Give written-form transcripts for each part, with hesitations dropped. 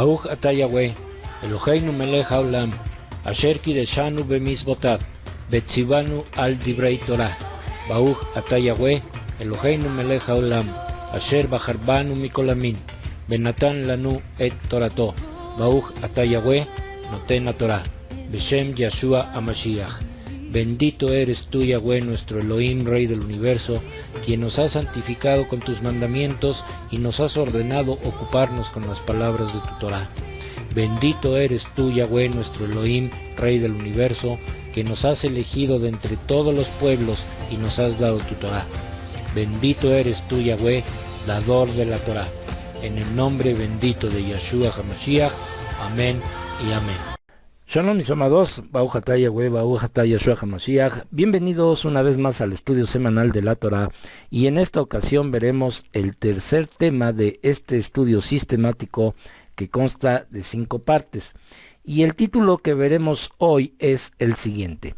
Baruch atah Yahweh, Eloheinu melech haolam, asher kideshanu b'mizvotav, v'tzivanu al divrei Torah. Baruch atah Yahweh, Eloheinu melech haolam, asher bachar banu mikol amin, v'natan lanu et torato. Baruch atah Yahweh, noten haTorah, b'shem Yeshua HaMashiach. Bendito eres tú, Yahweh, nuestro Elohim, Rey del Universo, quien nos has santificado con tus mandamientos y nos has ordenado ocuparnos con las palabras de tu Torah. Bendito eres tú, Yahweh, nuestro Elohim, Rey del Universo, que nos has elegido de entre todos los pueblos y nos has dado tu Torah. Bendito eres tú, Yahweh, dador de la Torah. En el nombre bendito de Yeshua HaMashiach. Amén y amén. Shalom mis amados, Baruch atah Yahweh, Baruch atah Yeshua HaMashiach. Bienvenidos una vez más al estudio semanal de la Torah, y en esta ocasión veremos el tercer tema de este estudio sistemático que consta de 5 partes. Y el título que veremos hoy es el siguiente: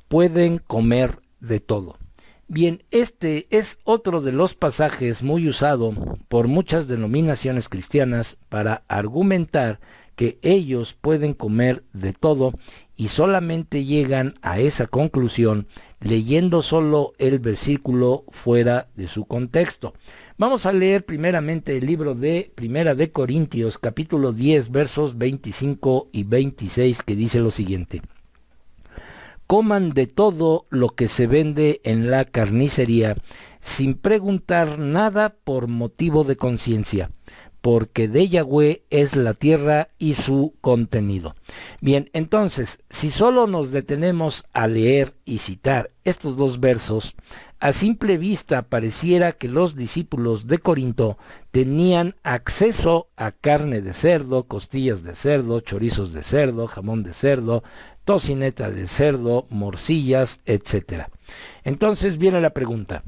pueden comer de todo. Bien, este es otro de los pasajes muy usado por muchas denominaciones cristianas para argumentar que ellos pueden comer de todo, y solamente llegan a esa conclusión leyendo solo el versículo fuera de su contexto. Vamos a leer primeramente el libro de Primera de Corintios, capítulo 10, versos 25 y 26, que dice lo siguiente: coman de todo lo que se vende en la carnicería, sin preguntar nada por motivo de conciencia, porque de Yahweh es la tierra y su contenido. Bien, entonces, si solo nos detenemos a leer y citar estos 2 versos, a simple vista pareciera que los discípulos de Corinto tenían acceso a carne de cerdo, costillas de cerdo, chorizos de cerdo, jamón de cerdo, tocineta de cerdo, morcillas, etc. Entonces viene la pregunta: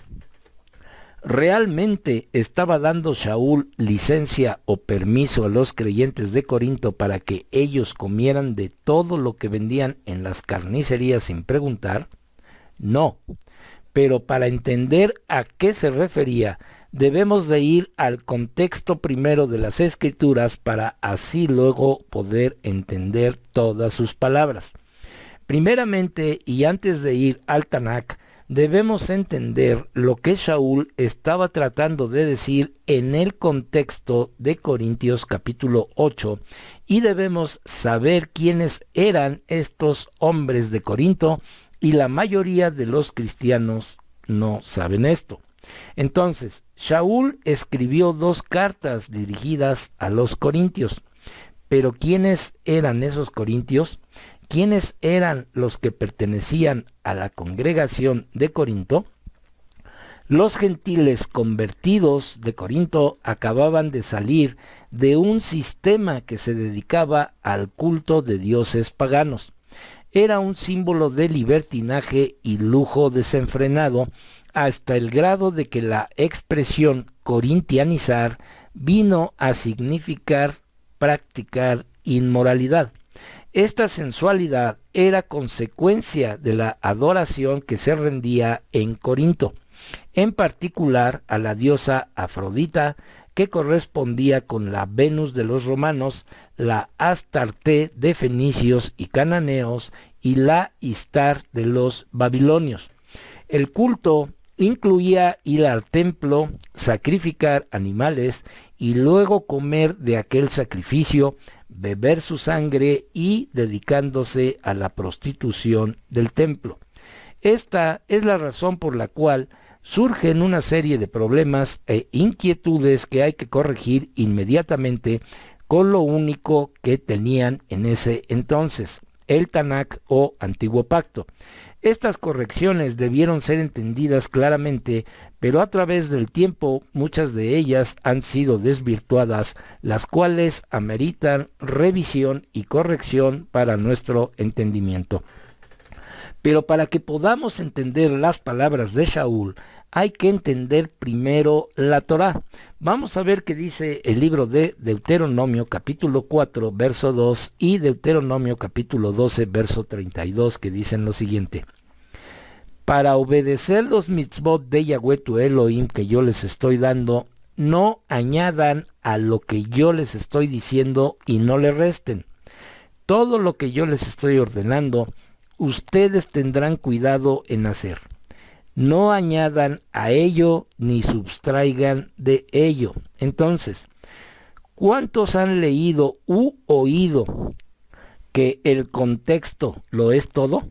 ¿realmente estaba dando Shaul licencia o permiso a los creyentes de Corinto para que ellos comieran de todo lo que vendían en las carnicerías sin preguntar? No, pero para entender a qué se refería, debemos de ir al contexto primero de las Escrituras para así luego poder entender todas sus palabras. Primeramente, y antes de ir al Tanakh, debemos entender lo que Shaul estaba tratando de decir en el contexto de Corintios capítulo 8, y debemos saber quiénes eran estos hombres de Corinto, y la mayoría de los cristianos no saben esto. Entonces, Shaul escribió 2 cartas dirigidas a los corintios. Pero ¿quiénes eran esos corintios? ¿Quiénes eran los que pertenecían a la congregación de Corinto? Los gentiles convertidos de Corinto acababan de salir de un sistema que se dedicaba al culto de dioses paganos. Era un símbolo de libertinaje y lujo desenfrenado, hasta el grado de que la expresión corintianizar vino a significar practicar inmoralidad. Esta sensualidad era consecuencia de la adoración que se rendía en Corinto, en particular a la diosa Afrodita, que correspondía con la Venus de los romanos, la Astarte de fenicios y cananeos y la Istar de los babilonios. El culto incluía ir al templo, sacrificar animales y luego comer de aquel sacrificio, beber su sangre y dedicándose a la prostitución del templo. Esta es la razón por la cual surgen una serie de problemas e inquietudes que hay que corregir inmediatamente con lo único que tenían en ese entonces, el Tanakh o Antiguo Pacto. Estas correcciones debieron ser entendidas claramente, pero a través del tiempo muchas de ellas han sido desvirtuadas, las cuales ameritan revisión y corrección para nuestro entendimiento. Pero para que podamos entender las palabras de Shaul, hay que entender primero la Torá. Vamos a ver qué dice el libro de Deuteronomio capítulo 4 verso 2 y Deuteronomio capítulo 12 verso 32, que dicen lo siguiente: para obedecer los mitzvot de Yahweh tu Elohim que yo les estoy dando, no añadan a lo que yo les estoy diciendo y no le resten. Todo lo que yo les estoy ordenando, ustedes tendrán cuidado en hacer. No añadan a ello ni subtraigan de ello. Entonces, ¿cuántos han leído u oído que el contexto lo es todo?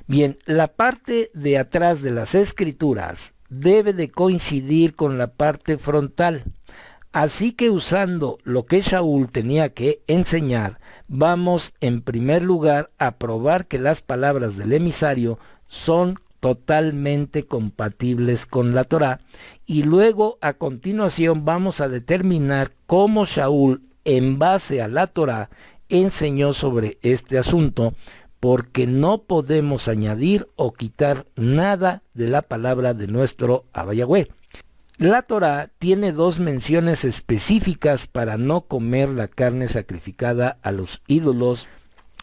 Bien, la parte de atrás de las escrituras debe de coincidir con la parte frontal. Así que usando lo que Shaul tenía que enseñar, vamos en primer lugar a probar que las palabras del emisario son totalmente compatibles con la Torá, y luego a continuación vamos a determinar cómo Shaul, en base a la Torá, enseñó sobre este asunto, porque no podemos añadir o quitar nada de la palabra de nuestro Abba Yahweh. La Torá tiene dos menciones específicas para no comer la carne sacrificada a los ídolos,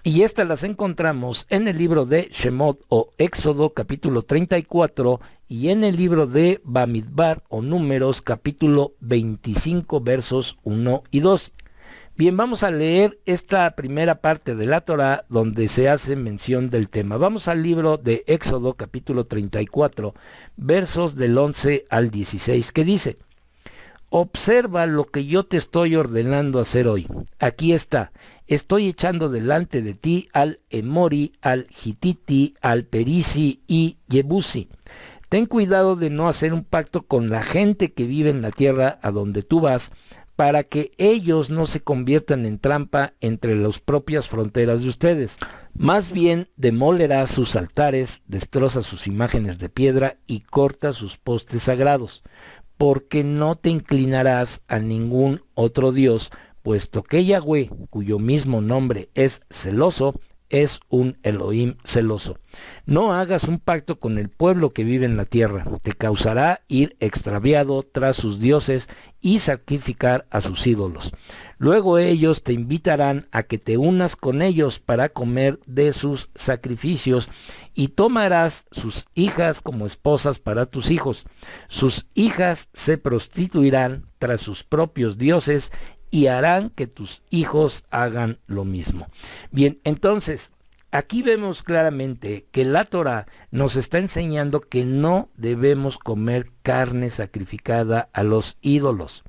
y estas las encontramos en el libro de Shemot o Éxodo capítulo 34 y en el libro de Bamidbar o Números capítulo 25 versos 1 y 2. Bien, vamos a leer esta primera parte de la Torá donde se hace mención del tema. Vamos al libro de Éxodo capítulo 34 versos del 11 al 16 que dice: observa lo que yo te estoy ordenando hacer hoy. Aquí está. Estoy echando delante de ti al Emori, al Hititi, al Perisi y Yebusi. Ten cuidado de no hacer un pacto con la gente que vive en la tierra a donde tú vas, para que ellos no se conviertan en trampa entre las propias fronteras de ustedes. Más bien, demolerá sus altares, destroza sus imágenes de piedra y corta sus postes sagrados, porque no te inclinarás a ningún otro Dios, puesto que Yahweh, cuyo mismo nombre es celoso, es un Elohim celoso. No hagas un pacto con el pueblo que vive en la tierra, te causará ir extraviado tras sus dioses y sacrificar a sus ídolos. Luego ellos te invitarán a que te unas con ellos para comer de sus sacrificios, y tomarás sus hijas como esposas para tus hijos. Sus hijas se prostituirán tras sus propios dioses y harán que tus hijos hagan lo mismo. Bien, entonces, aquí vemos claramente que la Torá nos está enseñando que no debemos comer carne sacrificada a los ídolos.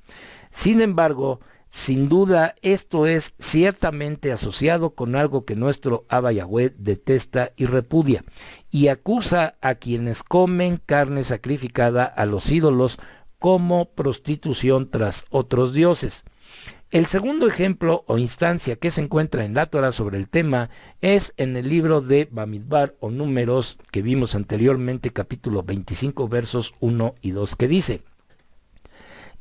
Sin embargo, sin duda, esto es ciertamente asociado con algo que nuestro Abba Yahweh detesta y repudia, y acusa a quienes comen carne sacrificada a los ídolos como prostitución tras otros dioses. El segundo ejemplo o instancia que se encuentra en la Torá sobre el tema es en el libro de Bamidbar o Números que vimos anteriormente, capítulo 25 versos 1 y 2, que dice: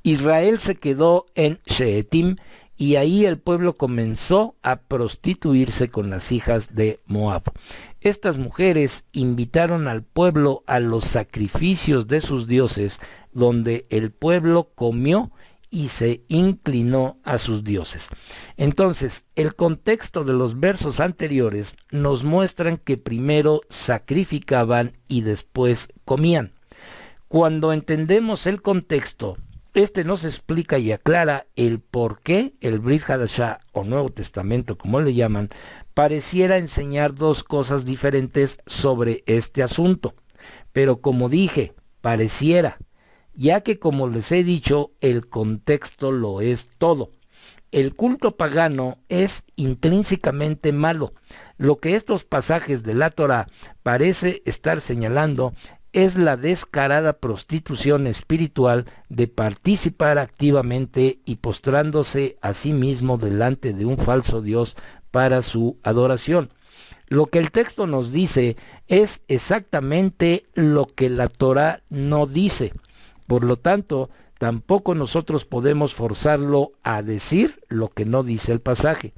Israel se quedó en Sheetim, y ahí el pueblo comenzó a prostituirse con las hijas de Moab. Estas mujeres invitaron al pueblo a los sacrificios de sus dioses, donde el pueblo comió y se inclinó a sus dioses. Entonces, el contexto de los versos anteriores nos muestran que primero sacrificaban y después comían. Cuando entendemos el contexto, este nos explica y aclara el por qué el Brit Hadashah, o Nuevo Testamento como le llaman, pareciera enseñar dos cosas diferentes sobre este asunto. Pero como dije, pareciera, ya que como les he dicho, el contexto lo es todo. El culto pagano es intrínsecamente malo. Lo que estos pasajes de la Torá parece estar señalando es la descarada prostitución espiritual de participar activamente y postrándose a sí mismo delante de un falso Dios para su adoración. Lo que el texto nos dice es exactamente lo que la Torá no dice. Por lo tanto, tampoco nosotros podemos forzarlo a decir lo que no dice el pasaje.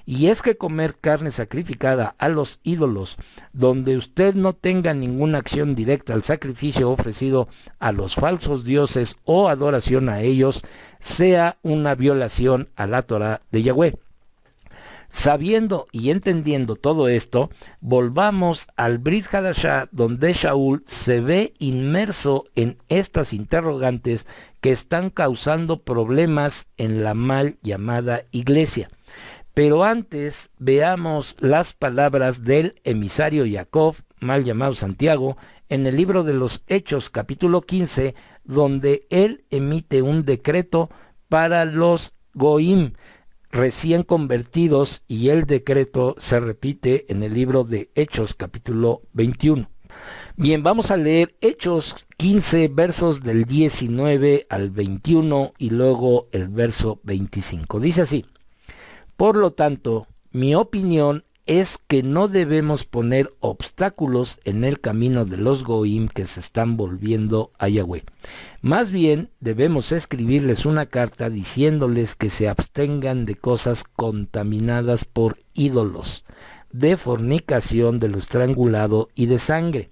Y es que comer carne sacrificada a los ídolos, donde usted no tenga ninguna acción directa al sacrificio ofrecido a los falsos dioses o adoración a ellos, sea una violación a la Torá de Yahweh. Sabiendo y entendiendo todo esto, volvamos al Brit Hadashah, donde Shaul se ve inmerso en estas interrogantes que están causando problemas en la mal llamada iglesia. Pero antes veamos las palabras del emisario Jacob, mal llamado Santiago, en el libro de los Hechos capítulo 15, donde él emite un decreto para los Goim recién convertidos, y el decreto se repite en el libro de Hechos capítulo 21. Bien, vamos a leer Hechos 15 versos del 19 al 21 y luego el verso 25. Dice así: por lo tanto, mi opinión es que no debemos poner obstáculos en el camino de los Goim que se están volviendo a Yahweh. Más bien, debemos escribirles una carta diciéndoles que se abstengan de cosas contaminadas por ídolos, de fornicación, de lo estrangulado y de sangre,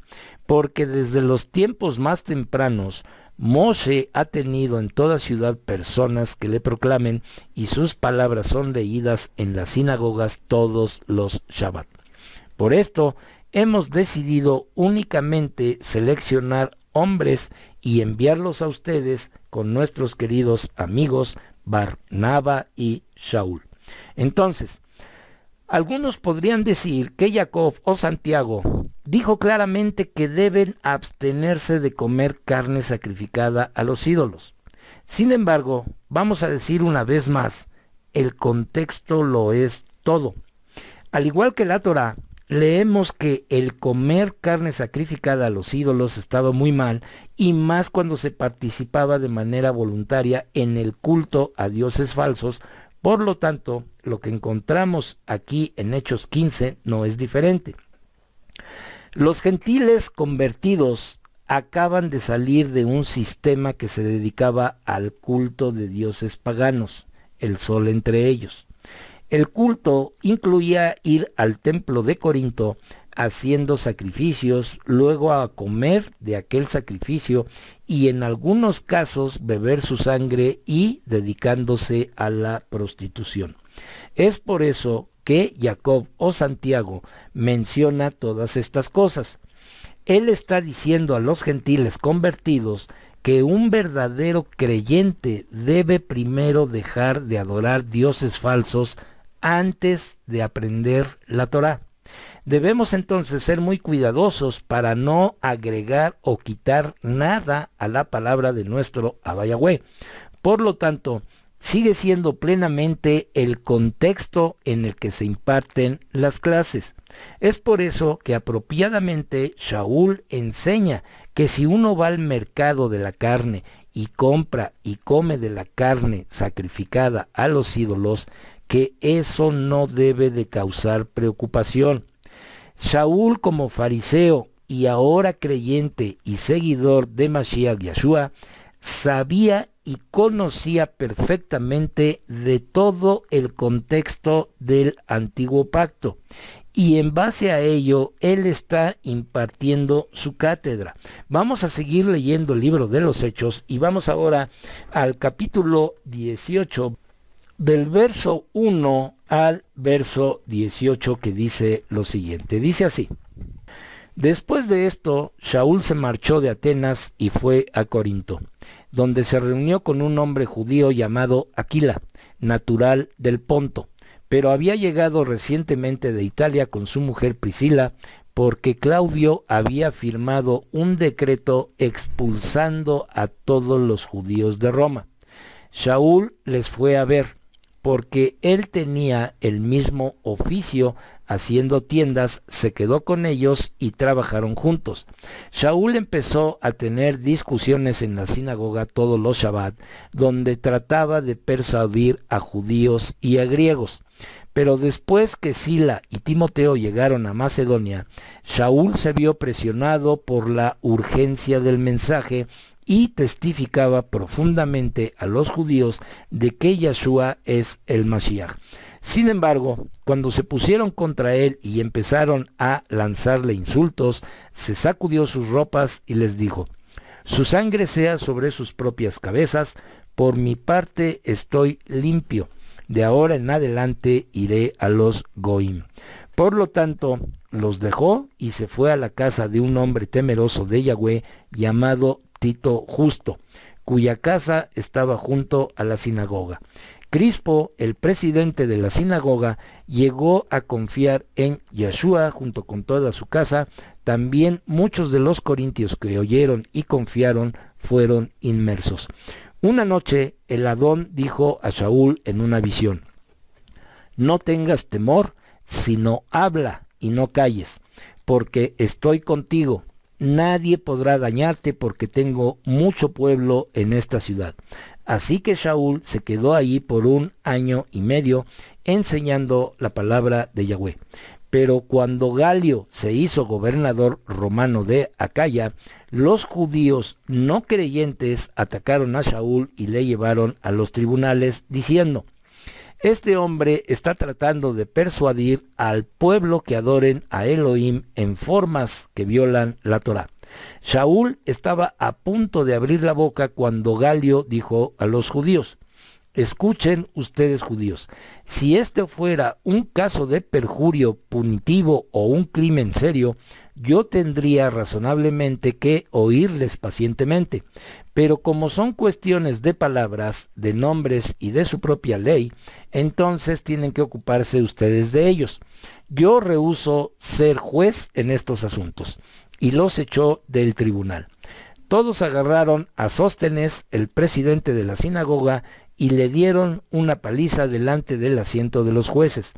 porque desde los tiempos más tempranos Moshe ha tenido en toda ciudad personas que le proclamen, y sus palabras son leídas en las sinagogas todos los Shabbat. Por esto hemos decidido únicamente seleccionar hombres y enviarlos a ustedes con nuestros queridos amigos Barnaba y Shaul. Entonces, algunos podrían decir que Jacob o Santiago dijo claramente que deben abstenerse de comer carne sacrificada a los ídolos. Sin embargo, vamos a decir una vez más, el contexto lo es todo. Al igual que la Torá, leemos que el comer carne sacrificada a los ídolos estaba muy mal, y más cuando se participaba de manera voluntaria en el culto a dioses falsos. Por lo tanto, lo que encontramos aquí en Hechos 15 no es diferente. Los gentiles convertidos acaban de salir de un sistema que se dedicaba al culto de dioses paganos, el sol entre ellos. El culto incluía ir al templo de Corinto haciendo sacrificios, luego a comer de aquel sacrificio y en algunos casos beber su sangre y dedicándose a la prostitución. Es por eso que Jacob o Santiago menciona todas estas cosas. Él está diciendo a los gentiles convertidos que un verdadero creyente debe primero dejar de adorar dioses falsos antes de aprender la Torá. Debemos entonces ser muy cuidadosos para no agregar o quitar nada a la palabra de nuestro Abba Yahweh. Por lo tanto, sigue siendo plenamente el contexto en el que se imparten las clases. Es por eso que apropiadamente Shaul enseña que si uno va al mercado de la carne y compra y come de la carne sacrificada a los ídolos, que eso no debe de causar preocupación. Shaul, como fariseo y ahora creyente y seguidor de Mashiach Yeshua, sabía y conocía perfectamente de todo el contexto del antiguo pacto, y en base a ello él está impartiendo su cátedra. Vamos a seguir leyendo el libro de los Hechos y vamos ahora al capítulo 18, del verso 1 al verso 18, que dice lo siguiente. Dice así: después de esto, Shaul se marchó de Atenas y fue a Corinto, donde se reunió con un hombre judío llamado Aquila, natural del Ponto, pero había llegado recientemente de Italia con su mujer Priscila, porque Claudio había firmado un decreto expulsando a todos los judíos de Roma. Shaul les fue a ver, porque él tenía el mismo oficio haciendo tiendas, se quedó con ellos y trabajaron juntos. Shaul empezó a tener discusiones en la sinagoga todos los Shabbat, donde trataba de persuadir a judíos y a griegos. Pero después que Sila y Timoteo llegaron a Macedonia, Shaul se vio presionado por la urgencia del mensaje y testificaba profundamente a los judíos de que Yeshua es el Mashiach. Sin embargo, cuando se pusieron contra él y empezaron a lanzarle insultos, se sacudió sus ropas y les dijo: su sangre sea sobre sus propias cabezas, por mi parte estoy limpio. de ahora en adelante iré a los Goim. Por lo tanto, los dejó y se fue a la casa de un hombre temeroso de Yahweh llamado Tito Justo, cuya casa estaba junto a la sinagoga. Crispo, el presidente de la sinagoga, llegó a confiar en Yeshua junto con toda su casa. También muchos de los corintios que oyeron y confiaron fueron inmersos. Una noche el Adón dijo a Shaul en una visión: no tengas temor, sino habla y no calles, porque estoy contigo. Nadie podrá dañarte porque tengo mucho pueblo en esta ciudad. Así que Shaul se quedó allí por 1 año y medio enseñando la palabra de Yahweh. Pero cuando Galio se hizo gobernador romano de Acaya, los judíos no creyentes atacaron a Shaul y le llevaron a los tribunales diciendo: este hombre está tratando de persuadir al pueblo que adoren a Elohim en formas que violan la Torá. Shaul estaba a punto de abrir la boca cuando Galio dijo a los judíos: escuchen ustedes, judíos, si este fuera un caso de perjurio punitivo o un crimen serio, yo tendría razonablemente que oírles pacientemente. Pero como son cuestiones de palabras, de nombres y de su propia ley, entonces tienen que ocuparse ustedes de ellos. Yo rehúso ser juez en estos asuntos. Y los echó del tribunal. Todos agarraron a Sóstenes, el presidente de la sinagoga, y le dieron una paliza delante del asiento de los jueces.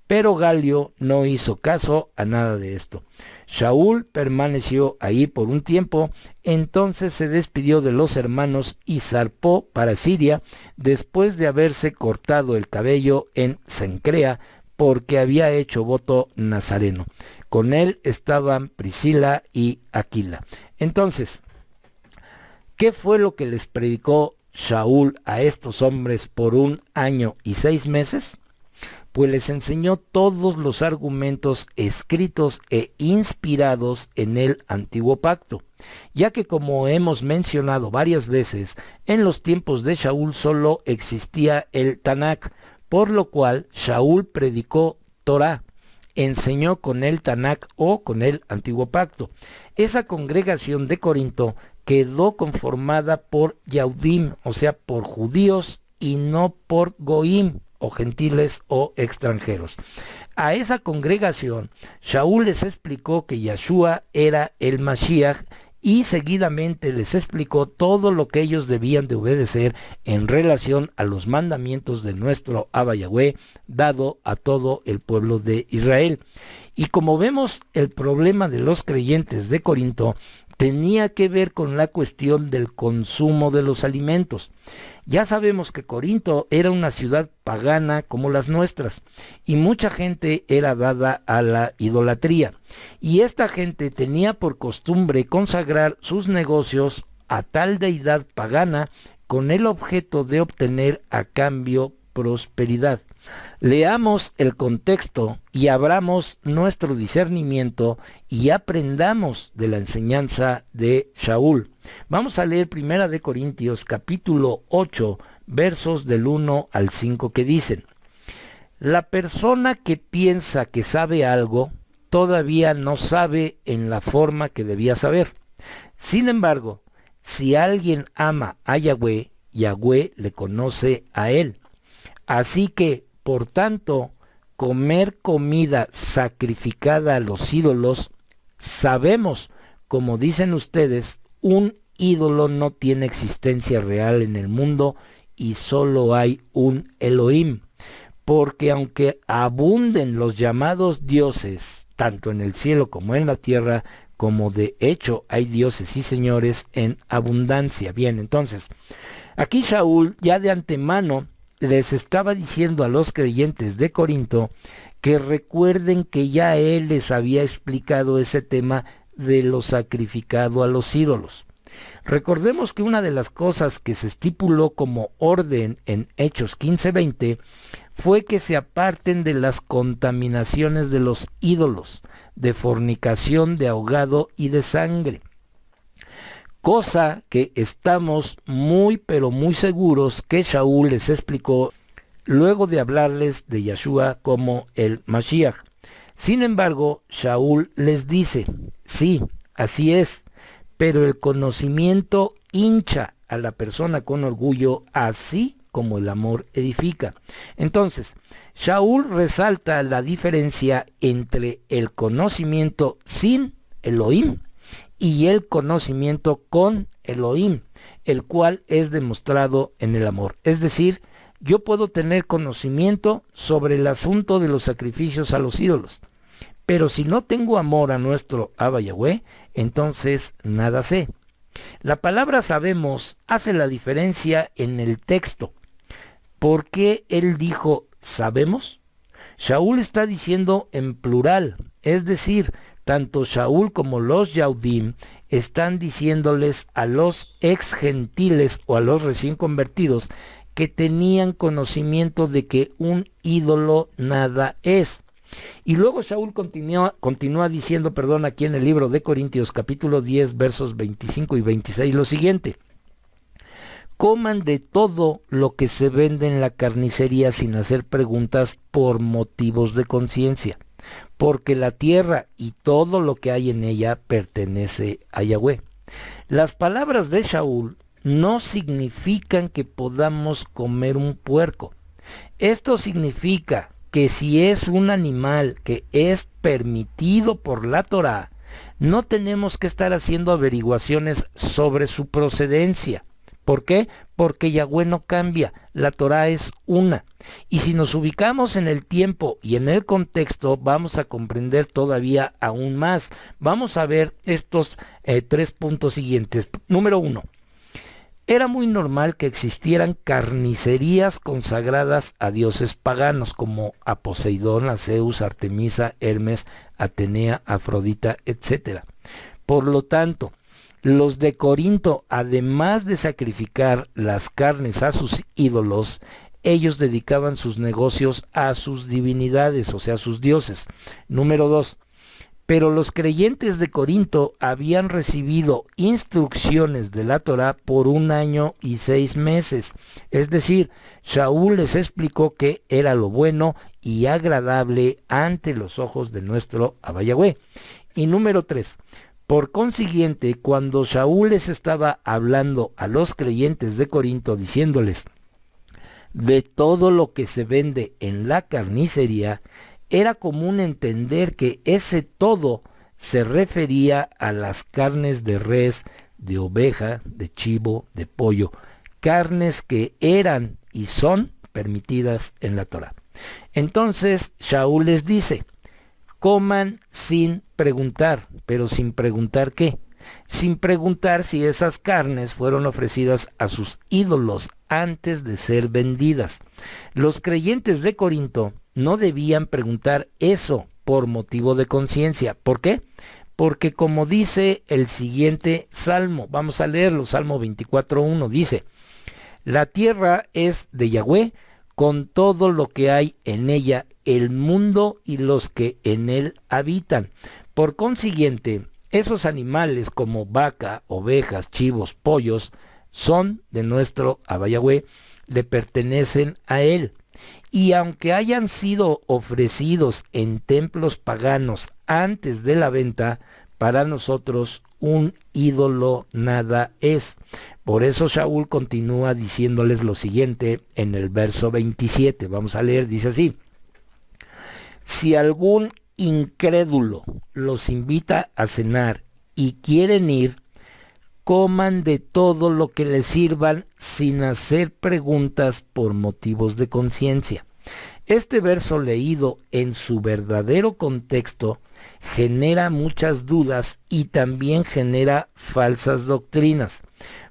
Pero Galio no hizo caso a nada de esto. Shaul permaneció ahí por un tiempo, entonces se despidió de los hermanos y zarpó para Siria, después de haberse cortado el cabello en Cencrea, porque había hecho voto nazareno. Con él estaban Priscila y Aquila. Entonces, ¿qué fue lo que les predicó Shaul a estos hombres por 1 año y 6 meses? Pues les enseñó todos los argumentos escritos e inspirados en el Antiguo Pacto, ya que, como hemos mencionado varias veces, en los tiempos de Shaul solo existía el Tanakh, por lo cual Shaul predicó Torá, enseñó con el Tanakh o con el Antiguo Pacto. Esa congregación de Corinto quedó conformada por Yahudim, o sea, por judíos, y no por Goim, o gentiles o extranjeros. A esa congregación, Shaul les explicó que Yeshua era el Mashiach y seguidamente les explicó todo lo que ellos debían de obedecer en relación a los mandamientos de nuestro Abba Yahweh dado a todo el pueblo de Israel. Y como vemos, el problema de los creyentes de Corinto tenía que ver con la cuestión del consumo de los alimentos. Ya sabemos que Corinto era una ciudad pagana como las nuestras, y mucha gente era dada a la idolatría. Y esta gente tenía por costumbre consagrar sus negocios a tal deidad pagana con el objeto de obtener a cambio prosperidad. Leamos el contexto y abramos nuestro discernimiento y aprendamos de la enseñanza de Shaul. Vamos a leer 1 de Corintios capítulo 8, versos del 1 al 5 que dicen: la persona que piensa que sabe algo todavía no sabe en la forma que debía saber. Sin embargo, si alguien ama a Yahweh, Yahweh le conoce a él. Así que, por tanto, comer comida sacrificada a los ídolos, sabemos, como dicen ustedes, un ídolo no tiene existencia real en el mundo y solo hay un Elohim. Porque aunque abunden los llamados dioses, tanto en el cielo como en la tierra, como de hecho hay dioses y señores en abundancia. Bien, entonces, aquí Shaul ya de antemano les estaba diciendo a los creyentes de Corinto que recuerden que ya él les había explicado ese tema de lo sacrificado a los ídolos. Recordemos que una de las cosas que se estipuló como orden en Hechos 15:20 fue que se aparten de las contaminaciones de los ídolos, de fornicación, de ahogado y de sangre. Cosa que estamos muy pero muy seguros que Shaul les explicó luego de hablarles de Yeshua como el Mashiach. Sin embargo, Shaul les dice, sí, así es, pero el conocimiento hincha a la persona con orgullo, así como el amor edifica. Entonces, Shaul resalta la diferencia entre el conocimiento sin Elohim y el conocimiento con Elohim, el cual es demostrado en el amor. Es decir, yo puedo tener conocimiento sobre el asunto de los sacrificios a los ídolos, pero si no tengo amor a nuestro Abba Yahweh, entonces nada sé. La palabra sabemos hace la diferencia en el texto. ¿Por qué él dijo sabemos? Shaul está diciendo en plural, es decir, tanto Shaul como los Yahudim están diciéndoles a los ex gentiles o a los recién convertidos que tenían conocimiento de que un ídolo nada es. Y luego Shaul continúa diciendo, aquí en el libro de Corintios capítulo 10 versos 25 y 26 lo siguiente: coman de todo lo que se vende en la carnicería sin hacer preguntas por motivos de conciencia, porque la tierra y todo lo que hay en ella pertenece a Yahweh. Las palabras de Shaul no significan que podamos comer un puerco. Esto significa que si es un animal que es permitido por la Torá, no tenemos que estar haciendo averiguaciones sobre su procedencia. ¿Por qué? Porque Yahweh no cambia, la Torá es una. Y si nos ubicamos en el tiempo y en el contexto, vamos a comprender todavía aún más. Vamos a ver estos 3 puntos siguientes. Número 1. Era muy normal que existieran carnicerías consagradas a dioses paganos como a Poseidón, a Zeus, Artemisa, Hermes, Atenea, Afrodita, etc. Por lo tanto, los de Corinto, además de sacrificar las carnes a sus ídolos, ellos dedicaban sus negocios a sus divinidades, o sea, a sus dioses. Número 2. Pero los creyentes de Corinto habían recibido instrucciones de la Torá por 1 año y 6 meses. Es decir, Shaul les explicó que era lo bueno y agradable ante los ojos de nuestro Abba Yahweh. Y número 3. Por consiguiente, cuando Shaul les estaba hablando a los creyentes de Corinto diciéndoles de todo lo que se vende en la carnicería, era común entender que ese todo se refería a las carnes de res, de oveja, de chivo, de pollo, carnes que eran y son permitidas en la Torá. Entonces Shaul les dice, coman sin preguntar, pero sin preguntar ¿qué? Sin preguntar si esas carnes fueron ofrecidas a sus ídolos antes de ser vendidas. Los creyentes de Corinto no debían preguntar eso por motivo de conciencia. ¿Por qué? Porque como dice el siguiente salmo, vamos a leerlo, Salmo 24:1, dice, la tierra es de Yahweh, con todo lo que hay en ella, el mundo y los que en él habitan. Por consiguiente, esos animales como vaca, ovejas, chivos, pollos, son de nuestro Abba Yahweh, le pertenecen a él. Y aunque hayan sido ofrecidos en templos paganos antes de la venta, para nosotros un ídolo nada es. Por eso Shaul continúa diciéndoles lo siguiente en el verso 27. Vamos a leer, dice así. Si algún incrédulo los invita a cenar y quieren ir, coman de todo lo que les sirvan sin hacer preguntas por motivos de conciencia. Este verso leído en su verdadero contexto genera muchas dudas y también genera falsas doctrinas.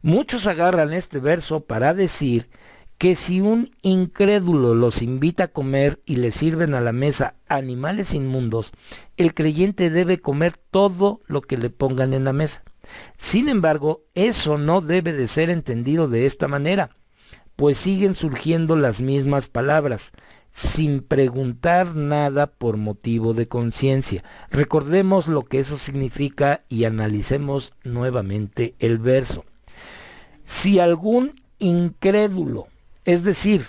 Muchos agarran este verso para decir que si un incrédulo los invita a comer y les sirven a la mesa animales inmundos, el creyente debe comer todo lo que le pongan en la mesa. Sin embargo, eso no debe de ser entendido de esta manera, pues siguen surgiendo las mismas palabras, sin preguntar nada por motivo de conciencia. Recordemos lo que eso significa y analicemos nuevamente el verso. Si algún incrédulo, es decir,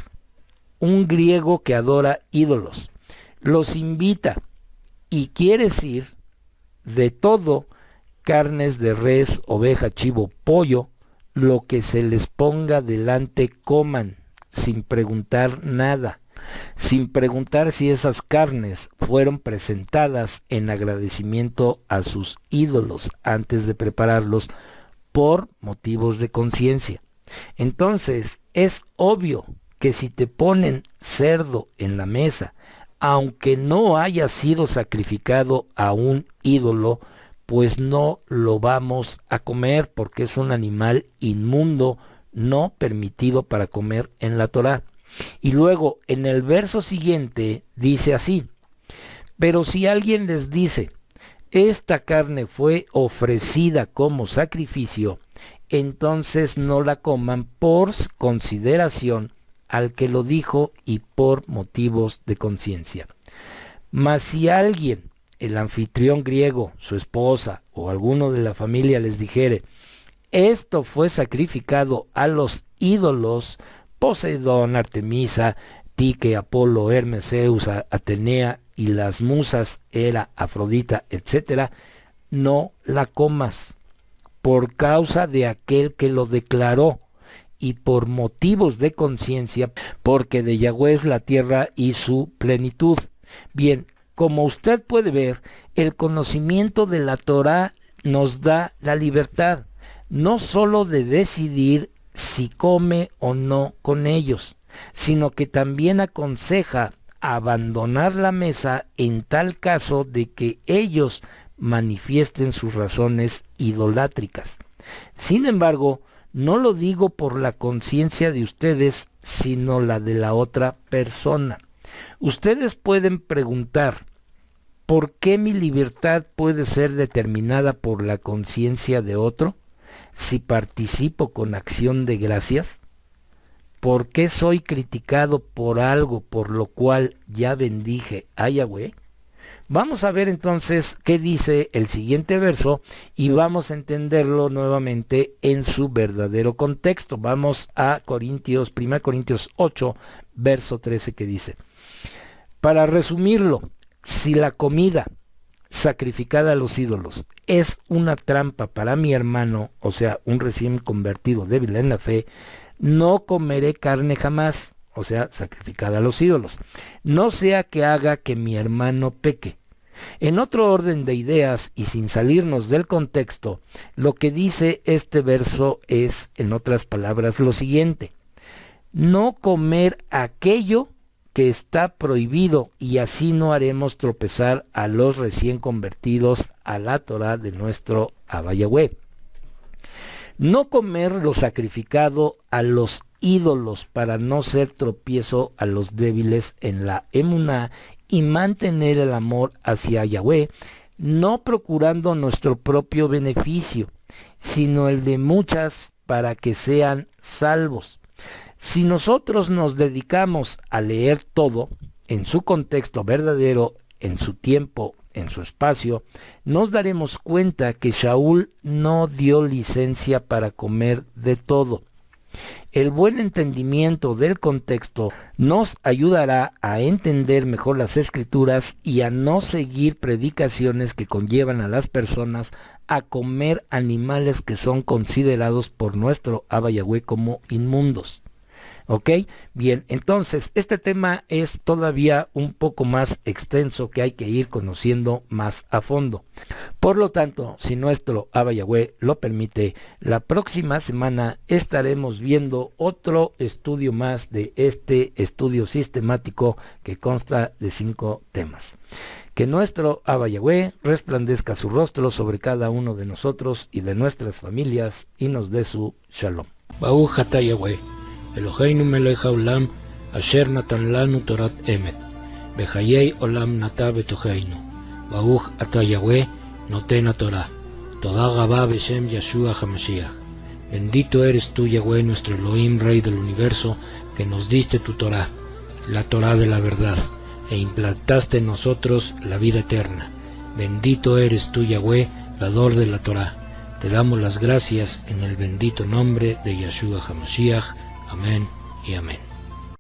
un griego que adora ídolos. Los invita y quiere decir de todo: carnes de res, oveja, chivo, pollo, lo que se les ponga delante coman, sin preguntar nada, sin preguntar si esas carnes fueron presentadas en agradecimiento a sus ídolos antes de prepararlos por motivos de conciencia. Entonces es obvio que si te ponen cerdo en la mesa, aunque no haya sido sacrificado a un ídolo, pues no lo vamos a comer porque es un animal inmundo, no permitido para comer en la Torá. Y luego en el verso siguiente dice así: pero si alguien les dice, esta carne fue ofrecida como sacrificio, entonces no la coman por consideración al que lo dijo y por motivos de conciencia. Mas si alguien, el anfitrión griego, su esposa o alguno de la familia les dijere, esto fue sacrificado a los ídolos, Poseidón, Artemisa, Tique, Apolo, Hermes, Zeus, Atenea y las musas Hera, Afrodita, etc., no la comas, por causa de aquel que lo declaró y por motivos de conciencia, porque de Yahweh es la tierra y su plenitud. Bien, como usted puede ver, el conocimiento de la Torá nos da la libertad, no solo de decidir si come o no con ellos, sino que también aconseja abandonar la mesa en tal caso de que ellos manifiesten sus razones idolátricas. Sin embargo, no lo digo por la conciencia de ustedes, sino la de la otra persona. Ustedes pueden preguntar, ¿por qué mi libertad puede ser determinada por la conciencia de otro si participo con acción de gracias? ¿Por qué soy criticado por algo por lo cual ya bendije a Yahweh? Vamos a ver entonces qué dice el siguiente verso y vamos a entenderlo nuevamente en su verdadero contexto. Vamos a 1 Corintios 8, verso 13, que dice: para resumirlo, si la comida sacrificada a los ídolos es una trampa para mi hermano, o sea, un recién convertido débil en la fe, no comeré carne jamás, o sea, sacrificada a los ídolos, no sea que haga que mi hermano peque. En otro orden de ideas y sin salirnos del contexto, lo que dice este verso es, en otras palabras, lo siguiente: no comer aquello que está prohibido, y así no haremos tropezar a los recién convertidos a la Torá de nuestro Abba Yahweh. No comer lo sacrificado a los ídolos para no ser tropiezo a los débiles en la emuná y mantener el amor hacia Yahweh, no procurando nuestro propio beneficio, sino el de muchas para que sean salvos. Si nosotros nos dedicamos a leer todo en su contexto verdadero, en su tiempo, en su espacio, nos daremos cuenta que Shaul no dio licencia para comer de todo. El buen entendimiento del contexto nos ayudará a entender mejor las Escrituras y a no seguir predicaciones que conllevan a las personas a comer animales que son considerados por nuestro Abba Yahweh como inmundos. ¿Ok? Bien, entonces este tema es todavía un poco más extenso que hay que ir conociendo más a fondo. Por lo tanto, si nuestro Abba Yahweh lo permite, la próxima semana estaremos viendo otro estudio más de este estudio sistemático que consta de 5 temas. Que nuestro Abba Yahweh resplandezca su rostro sobre cada uno de nosotros y de nuestras familias y nos dé su shalom. Baruch atah Yahweh, Eloheinu melech haolam, asher natan lanu torat emet, bechayei olam nata betocheinu. Baruch atah Yahweh, noten haTorah. Toda rabá beshem Yeshua HaMashiach. Bendito eres tú, Yahweh, nuestro Elohim, Rey del universo, que nos diste tu Torah, la Torah de la verdad, e implantaste en nosotros la vida eterna. Bendito eres tú, Yahweh, dador de la Torah. Te damos las gracias en el bendito nombre de Yeshua HaMashiach. Amén y amén.